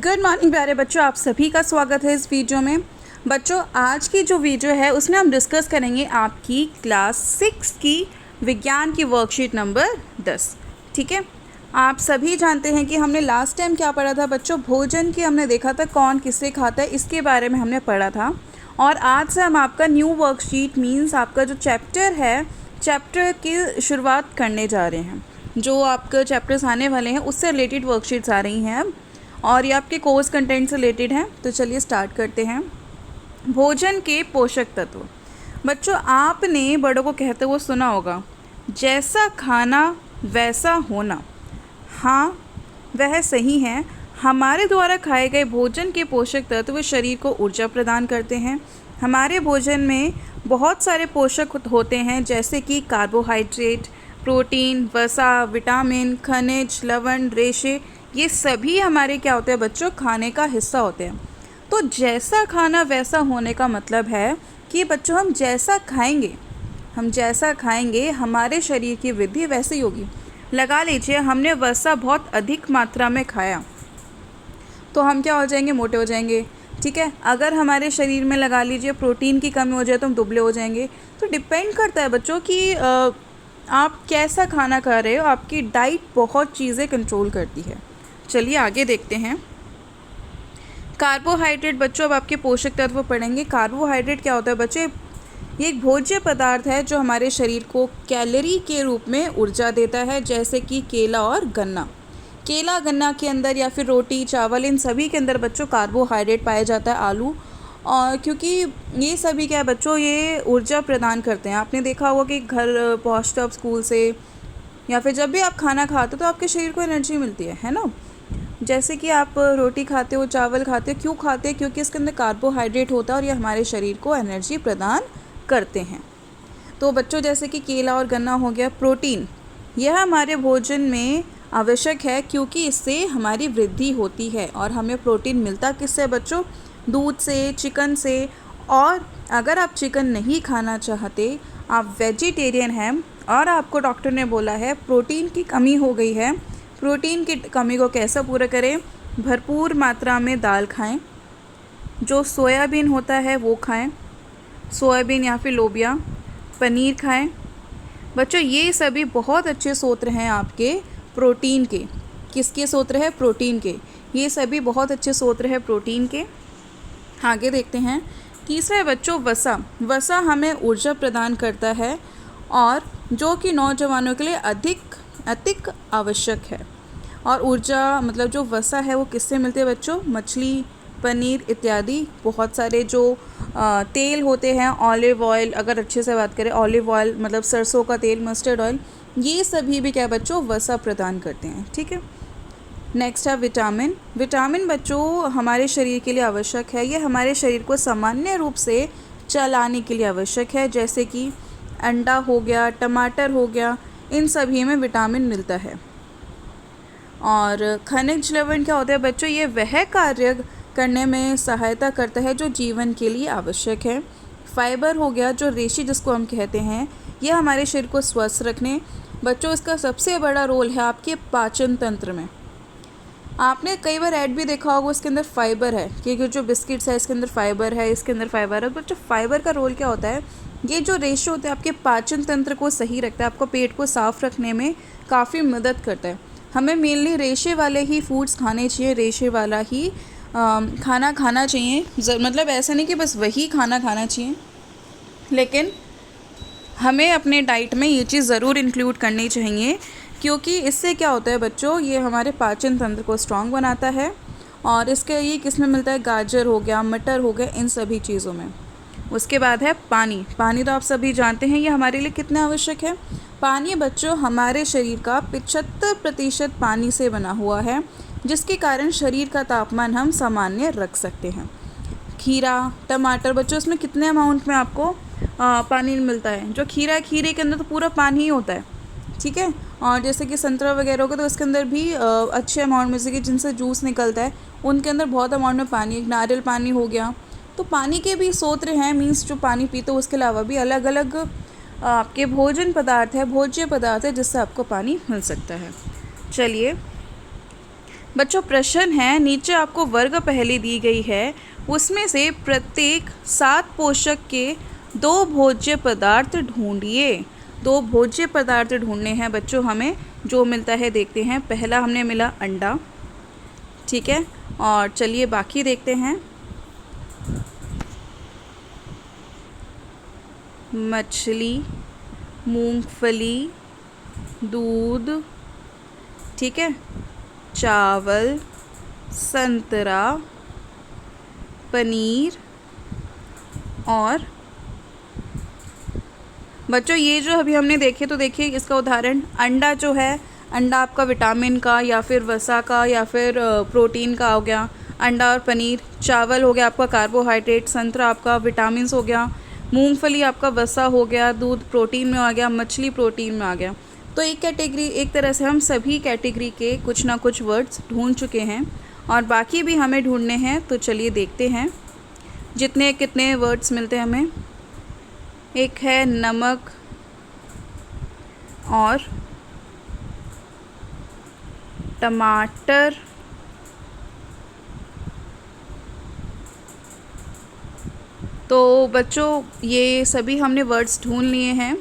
Good morning प्यारे बच्चों, आप सभी का स्वागत है इस वीडियो में। बच्चों, आज की जो वीडियो है उसमें हम डिस्कस करेंगे आपकी क्लास 6 की विज्ञान की वर्कशीट नंबर 10। ठीक है, आप सभी जानते हैं कि हमने लास्ट टाइम क्या पढ़ा था बच्चों। भोजन की हमने देखा था कौन किससे खाता है, इसके बारे में हमने पढ़ा था। और आज से हम आपका न्यू वर्कशीट मीन्स आपका जो चैप्टर है, चैप्टर की शुरुआत करने जा रहे हैं। जो आपके चैप्टर्स आने वाले हैं उससे रिलेटेड वर्कशीट्स आ रही हैं अब, और ये आपके कोर्स कंटेंट से रिलेटेड हैं। तो चलिए स्टार्ट करते हैं। भोजन के पोषक तत्व। बच्चों, आपने बड़ों को कहते हुए सुना होगा, जैसा खाना वैसा होना। हाँ, वह सही है। हमारे द्वारा खाए गए भोजन के पोषक तत्व शरीर को ऊर्जा प्रदान करते हैं। हमारे भोजन में बहुत सारे पोषक होते हैं, जैसे कि कार्बोहाइड्रेट, प्रोटीन, वसा, विटामिन, खनिज, लवण, रेशे। ये सभी हमारे क्या होते हैं बच्चों, खाने का हिस्सा होते हैं। तो जैसा खाना वैसा होने का मतलब है कि बच्चों हम जैसा खाएंगे हमारे शरीर की वृद्धि वैसे ही होगी। लगा लीजिए हमने वसा बहुत अधिक मात्रा में खाया तो हम क्या हो जाएंगे, मोटे हो जाएंगे। ठीक है, अगर हमारे शरीर में लगा लीजिए प्रोटीन की कमी हो जाए तो हम दुबले हो जाएंगे। तो डिपेंड करता है बच्चों कि आप कैसा खाना खा रहे हो। आपकी डाइट बहुत चीज़ें कंट्रोल करती है। चलिए आगे देखते हैं। कार्बोहाइड्रेट बच्चों, अब आपके पोषक तत्व पढ़ेंगे। कार्बोहाइड्रेट क्या होता है बच्चों, ये एक भोज्य पदार्थ है जो हमारे शरीर को कैलोरी के रूप में ऊर्जा देता है, जैसे कि केला और गन्ना। केला गन्ना के अंदर या फिर रोटी चावल, इन सभी के अंदर बच्चों कार्बोहाइड्रेट पाया जाता है, आलू। और क्योंकि ये सभी क्या है बच्चों, ये ऊर्जा प्रदान करते हैं। आपने देखा होगा कि घर पहुँचते आप स्कूल से या फिर जब भी आप खाना खाते हो तो आपके शरीर को एनर्जी मिलती है ना। जैसे कि आप रोटी खाते हो, चावल खाते हो, क्यों खाते हैं? क्योंकि इसके अंदर कार्बोहाइड्रेट होता है और ये हमारे शरीर को एनर्जी प्रदान करते हैं। तो बच्चों, जैसे कि केला और गन्ना हो गया। प्रोटीन, यह हमारे भोजन में आवश्यक है क्योंकि इससे हमारी वृद्धि होती है। और हमें प्रोटीन मिलता किससे बच्चों, दूध से, चिकन से। और अगर आप चिकन नहीं खाना चाहते, आप वेजिटेरियन हैं और आपको डॉक्टर ने बोला है प्रोटीन की कमी हो गई है, प्रोटीन की कमी को कैसे पूरा करें? भरपूर मात्रा में दाल खाएं, जो सोयाबीन होता है वो खाएं, सोयाबीन या फिर लोबिया, पनीर खाएं। बच्चों, ये सभी बहुत अच्छे स्रोत हैं आपके प्रोटीन के। किसके स्रोत है? प्रोटीन के। ये सभी बहुत अच्छे स्रोत है प्रोटीन के। आगे देखते हैं। तीसरा है बच्चों वसा। वसा हमें ऊर्जा प्रदान करता है और जो कि नौजवानों के लिए अधिक आवश्यक है। और ऊर्जा मतलब जो वसा है वो किससे मिलती है बच्चों? मछली, पनीर इत्यादि। बहुत सारे जो तेल होते हैं, ऑलिव ऑयल, अगर अच्छे से बात करें ऑलिव ऑयल मतलब सरसों का तेल, मस्टर्ड ऑयल, ये सभी भी क्या बच्चों, वसा प्रदान करते हैं। ठीक है, नेक्स्ट है विटामिन। विटामिन बच्चों हमारे शरीर के लिए आवश्यक है। ये हमारे शरीर को सामान्य रूप से चलाने के लिए आवश्यक है, जैसे कि अंडा हो गया, टमाटर हो गया, इन सभी में विटामिन मिलता है। और खनिज लवण क्या होता है बच्चों, ये वह कार्य करने में सहायता करता है जो जीवन के लिए आवश्यक है। फाइबर हो गया, जो रेशे जिसको हम कहते हैं, ये हमारे शरीर को स्वस्थ रखने। बच्चों, इसका सबसे बड़ा रोल है आपके पाचन तंत्र में। आपने कई बार ऐड भी देखा होगा, इसके अंदर फाइबर है, क्योंकि जो बिस्किट्स है इसके अंदर फाइबर है, इसके अंदर फाइबर है। बच्चों, फाइबर का रोल क्या होता है, ये जो रेशे होते हैं आपके पाचन तंत्र को सही रखता है, आपको पेट को साफ रखने में काफ़ी मदद करता है। हमें मेनली रेशे वाले ही फूड्स खाने चाहिए, रेशे वाला ही खाना खाना चाहिए। मतलब ऐसा नहीं कि बस वही खाना खाना चाहिए, लेकिन हमें अपने डाइट में ये चीज़ ज़रूर इंक्लूड करनी चाहिए, क्योंकि इससे क्या होता है बच्चों, ये हमारे पाचन तंत्र को स्ट्रॉन्ग बनाता है। और इसके ये किस में मिलता है? गाजर हो गया, मटर हो गया, इन सभी चीज़ों में। उसके बाद है पानी। पानी तो आप सभी जानते हैं ये हमारे लिए कितना आवश्यक है। पानी बच्चों हमारे शरीर का 75% पानी से बना हुआ है, जिसके कारण शरीर का तापमान हम सामान्य रख सकते हैं। खीरा, टमाटर बच्चों, इसमें कितने अमाउंट में आपको पानी मिलता है? जो खीरा है, खीरे के अंदर तो पूरा पानी ही होता है। ठीक है, और जैसे कि संतरा वगैरह होगा तो उसके अंदर भी अच्छे अमाउंट में, जैसे कि जिनसे जूस निकलता है उनके अंदर बहुत अमाउंट में पानी। नारियल पानी हो गया। तो पानी के भी स्रोत हैं, मीन्स जो पानी पीते हो उसके अलावा भी अलग अलग आपके भोज्य पदार्थ है जिससे आपको पानी मिल सकता है। चलिए बच्चों प्रश्न है, नीचे आपको वर्ग पहेली दी गई है, उसमें से प्रत्येक 7 पोषक के 2 भोज्य पदार्थ ढूंढिए। 2 भोज्य पदार्थ ढूंढने हैं बच्चों हमें, जो मिलता है देखते हैं। पहला हमने मिला अंडा, ठीक है, और चलिए बाकी देखते हैं। मछली, मूंगफली, दूध, ठीक है, चावल, संतरा, पनीर और बच्चों ये जो अभी हमने देखे, तो देखिए इसका उदाहरण अंडा जो है, अंडा आपका विटामिन का या फिर वसा का या फिर प्रोटीन का हो गया, अंडा और पनीर। चावल हो गया आपका कार्बोहाइड्रेट, संतरा आपका विटामिन हो गया, मूंगफली आपका वसा हो गया, दूध प्रोटीन में आ गया, मछली प्रोटीन में आ गया। तो एक कैटेगरी, एक तरह से हम सभी कैटेगरी के कुछ ना कुछ वर्ड्स ढूंढ चुके हैं और बाकी भी हमें ढूंढने हैं। तो चलिए देखते हैं जितने कितने वर्ड्स मिलते हैं हमें। एक है नमक और टमाटर, तो बच्चों ये सभी हमने वर्ड्स ढूंढ लिए हैं,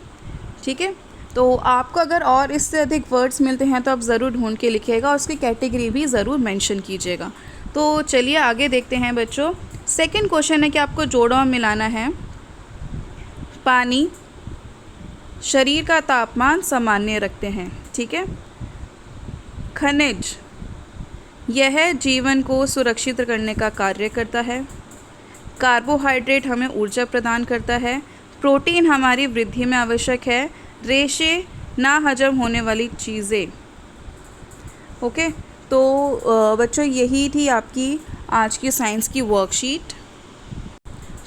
ठीक है। तो आपको अगर और इससे अधिक वर्ड्स मिलते हैं तो आप ज़रूर ढूंढ के लिखिएगा और उसकी कैटेगरी भी ज़रूर मेंशन कीजिएगा। तो चलिए आगे देखते हैं बच्चों। सेकंड क्वेश्चन है कि आपको जोड़ों में मिलाना है। पानी शरीर का तापमान सामान्य रखते हैं, ठीक है। खनिज, यह जीवन को सुरक्षित करने का कार्य करता है। कार्बोहाइड्रेट हमें ऊर्जा प्रदान करता है। प्रोटीन हमारी वृद्धि में आवश्यक है। रेशे ना हजम होने वाली चीज़ें। ओके, तो बच्चों यही थी आपकी आज की साइंस की वर्कशीट।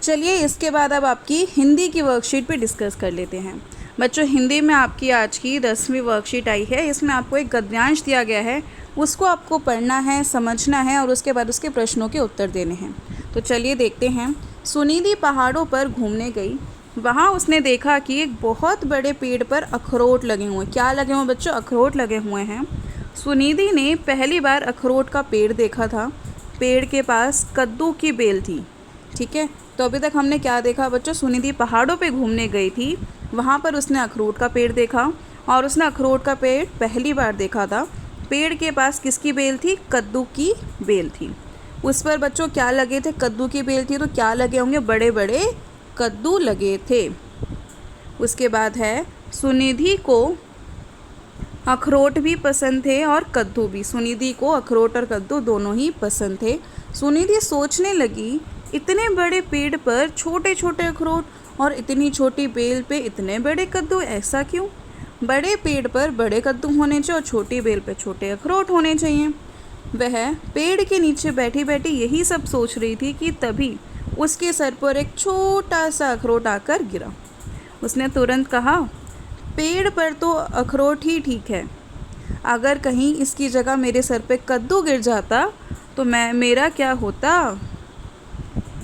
चलिए इसके बाद अब आपकी हिंदी की वर्कशीट पे डिस्कस कर लेते हैं। बच्चों हिंदी में आपकी आज की 10वीं वर्कशीट आई है। इसमें आपको एक गद्यांश दिया गया है, उसको आपको पढ़ना है, समझना है और उसके बाद उसके प्रश्नों के उत्तर देने हैं। तो चलिए देखते हैं। सुनिधि पहाड़ों पर घूमने गई, वहाँ उसने देखा कि एक बहुत बड़े पेड़ पर अखरोट लगे हुए। क्या लगे हुए बच्चों? अखरोट लगे हुए हैं। सुनिधि ने पहली बार अखरोट का पेड़ देखा था। पेड़ के पास कद्दू की बेल थी, ठीक है। तो अभी तक हमने क्या देखा बच्चों? सुनिधि पहाड़ों पे घूमने गई थी, वहाँ पर उसने अखरोट का पेड़ देखा और उसने अखरोट का पेड़ पहली बार देखा था। पेड़ के पास किसकी बेल थी? कद्दू की बेल थी। उस पर बच्चों क्या लगे थे? कद्दू की बेल थी, तो क्या लगे होंगे? बड़े बड़े कद्दू लगे थे। उसके बाद है सुनिधि को अखरोट भी पसंद थे और कद्दू भी। सुनिधि को अखरोट और कद्दू दोनों ही पसंद थे। सुनिधि सोचने लगी, इतने बड़े पेड़ पर छोटे छोटे अखरोट और इतनी छोटी बेल पे इतने बड़े कद्दू, ऐसा क्यों? बड़े पेड़ पर बड़े कद्दू होने चाहिए और छोटी बेल पे छोटे अखरोट होने चाहिए। वह पेड़ के नीचे बैठी बैठी यही सब सोच रही थी कि तभी उसके सर पर एक छोटा सा अखरोट आकर गिरा। उसने तुरंत कहा, पेड़ पर तो अखरोट ही ठीक है, अगर कहीं इसकी जगह मेरे सर पे कद्दू गिर जाता तो मेरा क्या होता?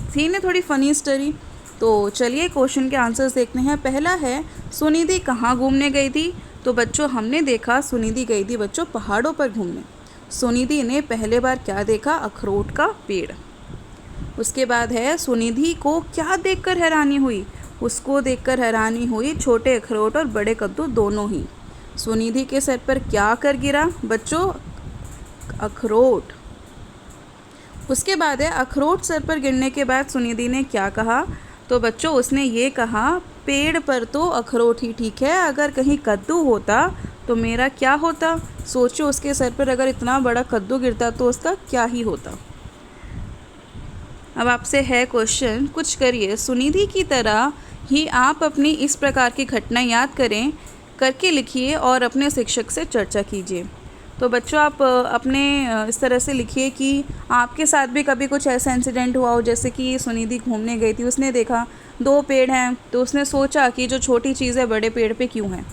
थी ना थोड़ी फनी स्टोरी। तो चलिए क्वेश्चन के आंसर्स देखते हैं। पहला है सुनिधि कहाँ घूमने गई थी? तो बच्चों हमने देखा सुनिधि गई थी बच्चों पहाड़ों पर घूमने। सुनिधि ने पहले बार क्या देखा? अखरोट का पेड़। उसके बाद है सुनिधि को क्या देखकर हैरानी हुई? उसको देखकर हैरानी हुई छोटे अखरोट और बड़े कद्दू दोनों ही। सुनिधि के सर पर क्या कर गिरा बच्चों? अखरोट। उसके बाद है अखरोट सर पर गिरने के बाद सुनिधि ने क्या कहा? तो बच्चों उसने ये कहा, पेड़ पर तो अखरोट ही ठीक है, अगर कहीं कद्दू होता तो मेरा क्या होता? सोचो उसके सर पर अगर इतना बड़ा कद्दू गिरता तो उसका क्या ही होता। अब आपसे है क्वेश्चन, कुछ करिए। सुनिधि की तरह ही आप अपनी इस प्रकार की घटना याद करके लिखिए और अपने शिक्षक से चर्चा कीजिए। तो बच्चों आप अपने इस तरह से लिखिए कि आपके साथ भी कभी कुछ ऐसा इंसिडेंट हुआ हो, जैसे कि सुनिधि घूमने गई थी, उसने देखा 2 पेड़ हैं तो उसने सोचा कि जो छोटी चीज़ है बड़े पेड़ पे क्यों है,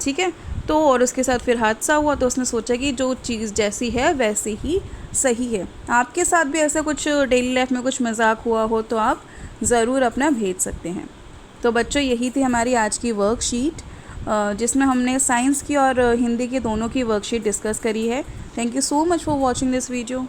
ठीक है। तो और उसके साथ फिर हादसा हुआ तो उसने सोचा कि जो चीज़ जैसी है वैसी ही सही है। आपके साथ भी ऐसा कुछ डेली लाइफ में कुछ मजाक हुआ हो तो आप ज़रूर अपना भेज सकते हैं। तो बच्चों यही थी हमारी आज की वर्कशीट, जिसमें हमने साइंस की और हिंदी की दोनों की वर्कशीट डिस्कस करी है। Thank you so much for watching this video.